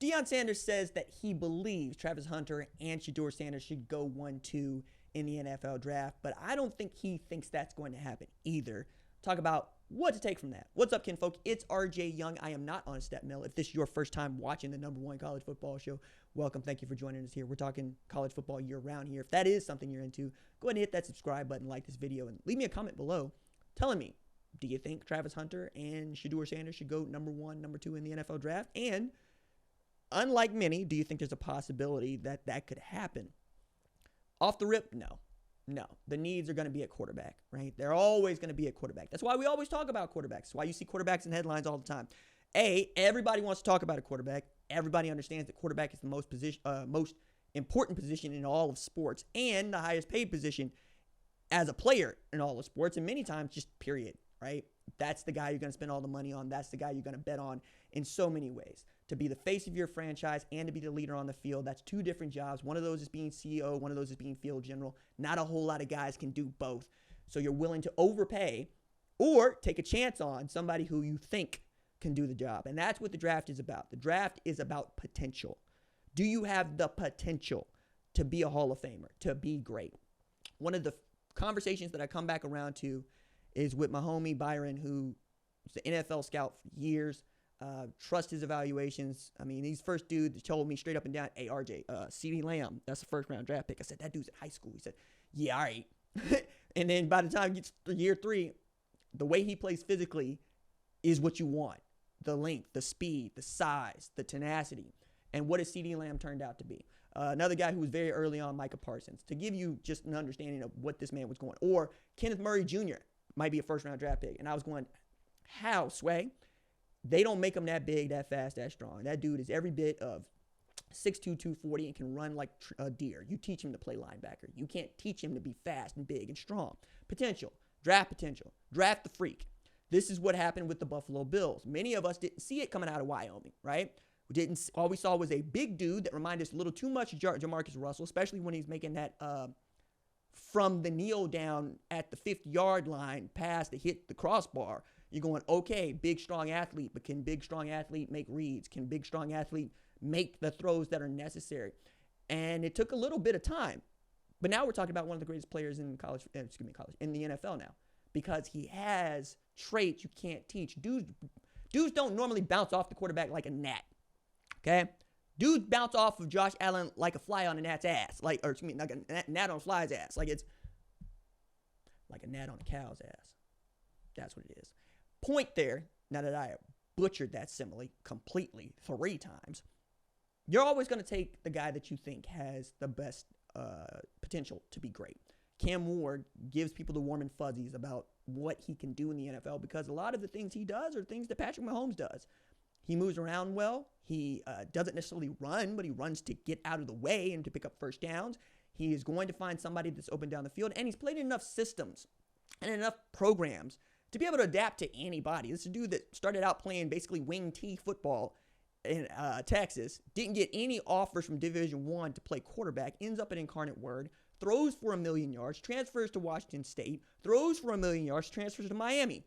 Deion Sanders says that he believes Travis Hunter and Shedeur Sanders should go 1-2 in the NFL draft, but I don't think he thinks that's going to happen either. Talk about what to take from that. What's up, kinfolk? It's RJ Young. I am not on a step mill. If this is your first time watching the #1 college football show, welcome. Thank you for joining us here. We're talking college football year-round here. If that is something you're into, go ahead and hit that subscribe button, like this video, and leave me a comment below telling me, do you think Travis Hunter and Shedeur Sanders should go #1, #2 in the NFL draft? And unlike many, do you think there's a possibility that that could happen? Off the rip, no. The needs are going to be at quarterback, right? They're always going to be at quarterback. That's why we always talk about quarterbacks. That's why you see quarterbacks in headlines all the time. Everybody wants to talk about a quarterback. Everybody understands that quarterback is the most important position in all of sports and the highest paid position as a player in all of sports, and many times just period, right? That's the guy you're going to spend all the money on. That's the guy you're going to bet on in so many ways. To be the face of your franchise and to be the leader on the field, that's two different jobs. One of those is being CEO. One of those is being field general. Not a whole lot of guys can do both. So you're willing to overpay or take a chance on somebody who you think can do the job. And that's what the draft is about. The draft is about potential. Do you have the potential to be a Hall of Famer, to be great? One of the conversations that I come back around to is with my homie Byron, who was the NFL scout for years. Trust his evaluations. I mean, he's first dude that told me straight up and down, hey, RJ, CeeDee Lamb, that's the first round draft pick. I said, that dude's in high school. He said, yeah, all right. And then by the time he gets to year 3, the way he plays physically is what you want. The length, the speed, the size, the tenacity. And what has CeeDee Lamb turned out to be? Another guy who was very early on, Micah Parsons, to give you just an understanding of what this man was going. Or Kenneth Murray Jr. might be a first round draft pick. And I was going, how, Sway? They don't make him that big, that fast, that strong. That dude is every bit of 6'2", 240 and can run like a deer. You teach him to play linebacker. You can't teach him to be fast and big and strong. Potential. Draft the freak. This is what happened with the Buffalo Bills. Many of us didn't see it coming out of Wyoming, right? All we saw was a big dude that reminded us a little too much of Jamarcus Russell, especially when he's making that from the kneel down at the 50-yard line pass to hit the crossbar. You're going, okay, big, strong athlete, but can big, strong athlete make reads? Can big, strong athlete make the throws that are necessary? And it took a little bit of time. But now we're talking about one of the greatest players in in the NFL now, because he has traits you can't teach. Dudes don't normally bounce off the quarterback like a gnat, okay? Dudes bounce off of Josh Allen like a fly on a gnat's ass, like a gnat on a fly's ass, like it's like a gnat on a cow's ass. That's what it is. Point there, now that I butchered that simile completely 3 times, you're always going to take the guy that you think has the best potential to be great. Cam Ward gives people the warm and fuzzies about what he can do in the NFL because a lot of the things he does are things that Patrick Mahomes does. He moves around well. He doesn't necessarily run, but he runs to get out of the way and to pick up first downs. He is going to find somebody that's open down the field, and he's played in enough systems and enough programs to be able to adapt to anybody. This is a dude that started out playing basically wing T football in Texas, didn't get any offers from Division I to play quarterback, ends up at Incarnate Word, throws for 1,000,000 yards, transfers to Washington State, throws for 1,000,000 yards, transfers to Miami,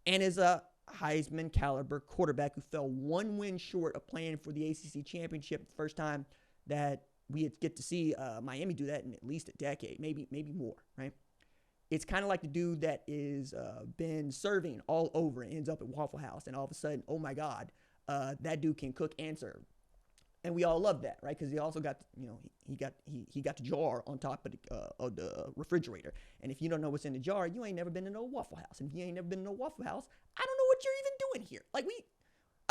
and is a Heisman caliber quarterback who fell 1 win short of playing for the ACC championship the first time that we get to see Miami do that in at least a decade, maybe more, right? It's kind of like the dude that is been serving all over and ends up at Waffle House, and all of a sudden, oh my God, that dude can cook and serve, and we all love that, right? Because he also got, he got the jar on top of the refrigerator, and if you don't know what's in the jar, you ain't never been to no Waffle House, and if you ain't never been to no Waffle House, I don't know what you're even doing here. Like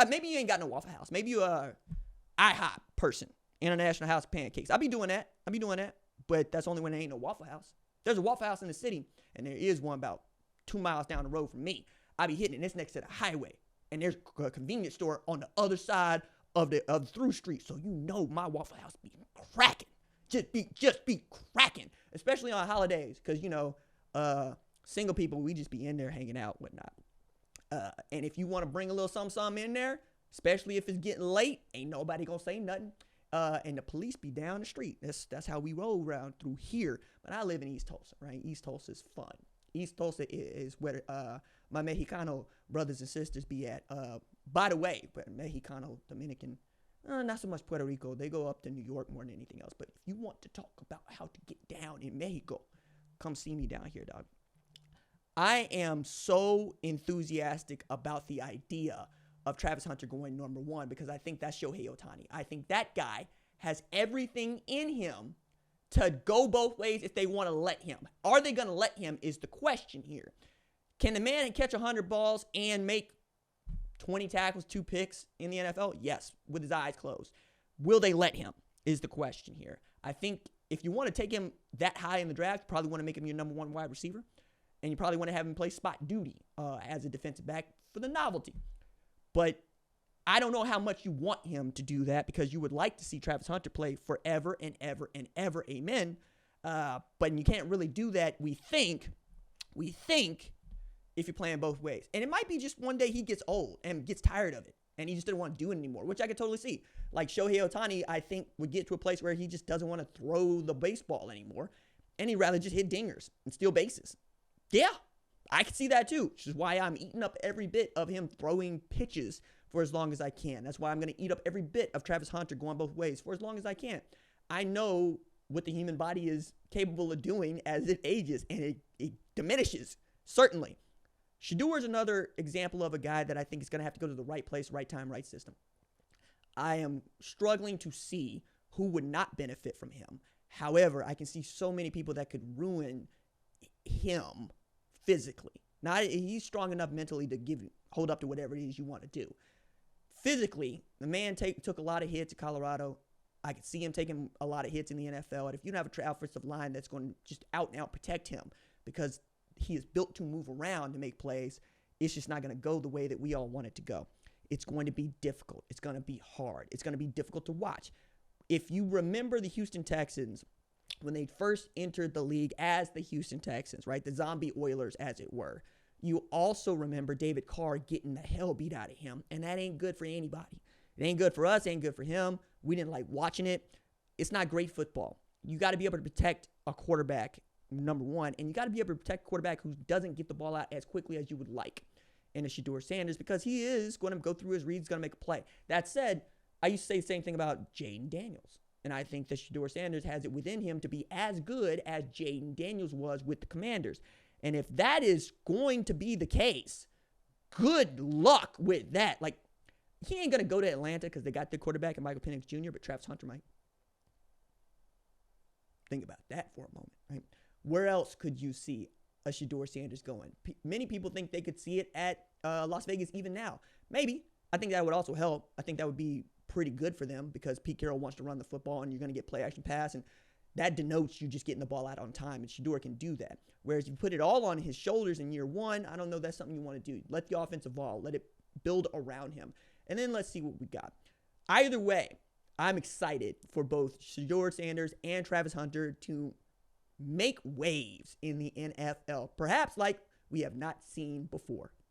maybe you ain't got no Waffle House, maybe you IHOP person, International House of Pancakes. I'll be doing that, but that's only when there ain't no Waffle House. There's a Waffle House in the city, and there is one about 2 miles down the road from me. I be hitting it. It's next to the highway, and there's a convenience store on the other side of the through street. So my Waffle House be cracking, just be cracking, especially on holidays, because single people, we just be in there hanging out, whatnot. And if you want to bring a little something in there, especially if it's getting late, ain't nobody gonna say nothing. And the police be down the street. That's how we roll around through here. But I live in East Tulsa, right? East Tulsa is fun. East Tulsa is where my Mexicano brothers and sisters be at. By the way, but Mexicano, Dominican, Not so much Puerto Rico. They go up to New York more than anything else. But if you want to talk about how to get down in Mexico, come see me down here, dog. I am so enthusiastic about the idea of Travis Hunter going number one because I think that's Shohei Ohtani. I think that guy has everything in him to go both ways if they want to let him. Are they going to let him is the question here. Can the man catch 100 balls and make 20 tackles, 2 picks in the NFL? Yes, with his eyes closed. Will they let him is the question here. I think if you want to take him that high in the draft, you probably want to make him your number one wide receiver. And you probably want to have him play spot duty as a defensive back for the novelty. But I don't know how much you want him to do that because you would like to see Travis Hunter play forever and ever and ever. Amen. But you can't really do that, we think, if you're playing both ways. And it might be just one day he gets old and gets tired of it. And he just didn't want to do it anymore, which I could totally see. Like Shohei Ohtani, I think, would get to a place where he just doesn't want to throw the baseball anymore. And he'd rather just hit dingers and steal bases. Yeah, I can see that too, which is why I'm eating up every bit of him throwing pitches for as long as I can. That's why I'm going to eat up every bit of Travis Hunter going both ways for as long as I can. I know what the human body is capable of doing as it ages, and it diminishes, certainly. Shedeur is another example of a guy that I think is going to have to go to the right place, right time, right system. I am struggling to see who would not benefit from him. However, I can see so many people that could ruin him physically. Now, he's strong enough mentally to hold up to whatever it is you want to do. Physically, the man took a lot of hits at Colorado. I could see him taking a lot of hits in the NFL. And if you don't have a offensive line that's going to just out and out protect him because he is built to move around to make plays, it's just not going to go the way that we all want it to go. It's going to be difficult. It's going to be hard. It's going to be difficult to watch. If you remember the Houston Texans, when they first entered the league as the Houston Texans, right? The zombie Oilers, as it were. You also remember David Carr getting the hell beat out of him, and that ain't good for anybody. It ain't good for us, it ain't good for him. We didn't like watching it. It's not great football. You got to be able to protect a quarterback, number one, and you got to be able to protect a quarterback who doesn't get the ball out as quickly as you would like. And it's Shedeur Sanders, because he is going to go through his reads, going to make a play. That said, I used to say the same thing about Jaden Daniels. And I think that Shedeur Sanders has it within him to be as good as Jaden Daniels was with the Commanders. And if that is going to be the case, good luck with that. Like, he ain't going to go to Atlanta because they got their quarterback and Michael Penix Jr., but Travis Hunter might. Think about that for a moment, right? Where else could you see a Shedeur Sanders going? Many people think they could see it at Las Vegas even now. Maybe. I think that would also help. I think that would be pretty good for them because Pete Carroll wants to run the football and you're going to get play action pass, and that denotes you just getting the ball out on time, and Shedeur can do that. Whereas if you put it all on his shoulders in year one, I don't know that's something you want to do. Let the offense evolve. Let it build around him. And then let's see what we got. Either way, I'm excited for both Shedeur Sanders and Travis Hunter to make waves in the NFL, perhaps like we have not seen before.